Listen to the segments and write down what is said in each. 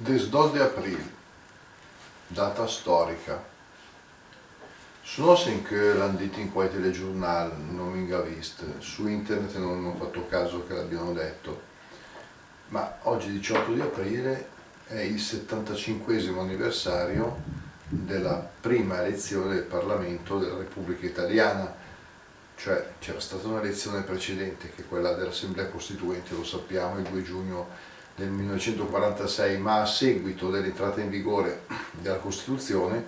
Des 2 de abril, data storica. Sono che l'hanno detto in qualche telegiornale, non mi ha visto, su internet non ho fatto caso che l'abbiano detto, ma oggi 18 di aprile è il 75esimo anniversario della prima elezione del Parlamento della Repubblica Italiana, cioè c'era stata un'elezione precedente che è quella dell'Assemblea Costituente, lo sappiamo, il 2 giugno del 1946, ma a seguito dell'entrata in vigore della Costituzione,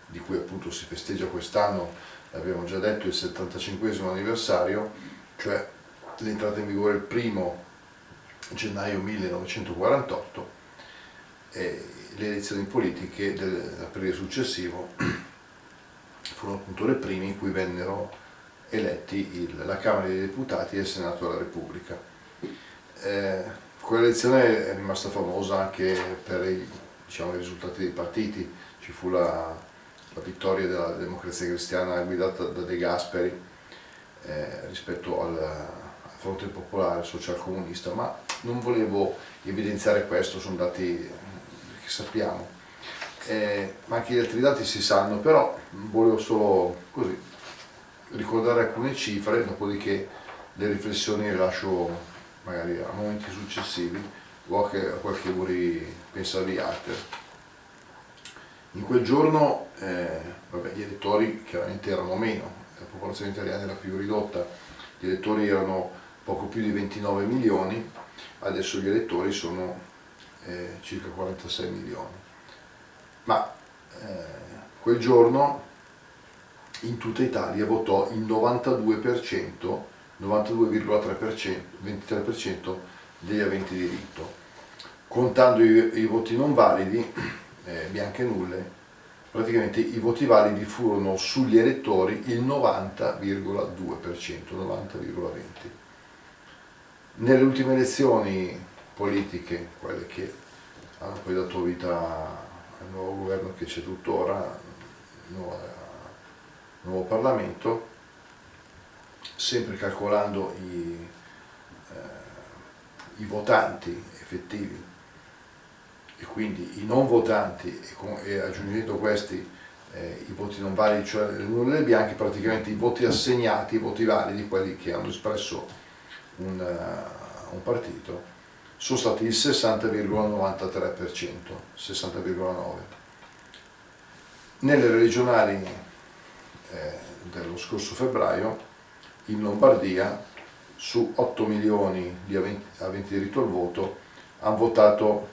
di cui appunto si festeggia quest'anno, l'abbiamo già detto, il 75esimo anniversario, cioè l'entrata in vigore il 1 gennaio 1948, e le elezioni politiche dell'aprile successivo furono appunto le prime in cui vennero eletti la Camera dei Deputati e il Senato della Repubblica. Quell'elezione è rimasta famosa anche per i risultati dei partiti. Ci fu la vittoria della Democrazia Cristiana guidata da De Gasperi rispetto al Fronte Popolare Socialcomunista, ma non volevo evidenziare questo, sono dati che sappiamo, ma anche gli altri dati si sanno, però volevo solo così ricordare alcune cifre, dopodiché le riflessioni le lascio magari a momenti successivi o a qualche vuoi pensare di altre. In quel giorno gli elettori chiaramente erano meno, la popolazione italiana era più ridotta, gli elettori erano poco più di 29 milioni, adesso gli elettori sono circa 46 milioni. Ma quel giorno in tutta Italia votò il 92%, 92,3%, 23% degli aventi diritto. Contando i voti non validi, bianche e nulle, praticamente i voti validi furono sugli elettori il 90,2%, 90,20%. Nelle ultime elezioni politiche, quelle che hanno poi dato vita al nuovo governo che c'è tuttora, nuovo Parlamento, sempre calcolando i votanti effettivi e quindi i non votanti e aggiungendo questi i voti non validi, cioè le nulle e le bianche, praticamente i voti assegnati, i voti validi, quelli che hanno espresso un partito, sono stati il 60,93%, 60,9%. Nelle regionali dello scorso febbraio, in Lombardia, su 8 milioni di aventi diritto al voto, hanno votato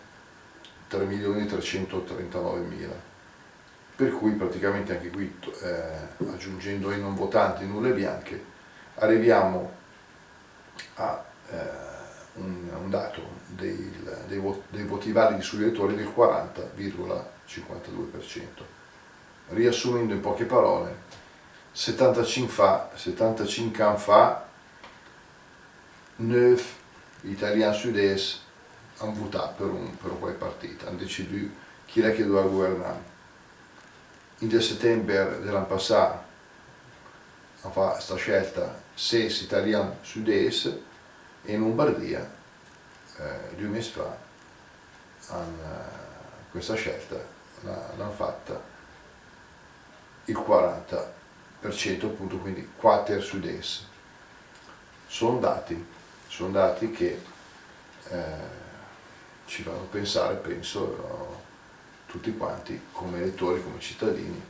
3.339.000, per cui praticamente anche qui, aggiungendo i non votanti, nulle e bianche, arriviamo a un dato dei voti validi sugli elettori del 40,52%. Riassumendo in poche parole, 75 ans fa, 9 italiani sud-est hanno votato per un quel partito, hanno deciso chi è che doveva governare. In settembre dell'anno passato hanno fatto questa scelta 6 italiani sud-est, e in Lombardia 2 mesi fa questa scelta l'hanno fatta il 40%, appunto, quindi 4 sud-est. Sono dati che ci fanno pensare, penso, tutti quanti come elettori, come cittadini.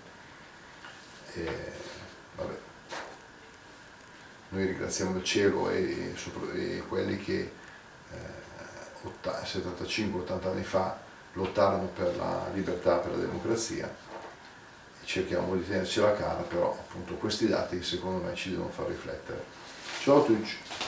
Noi ringraziamo il cielo e quelli che 75-80 anni fa lottarono per la libertà, per la democrazia, e cerchiamo di tenerci la cara, però appunto questi dati secondo me ci devono far riflettere. Ciao a tutti!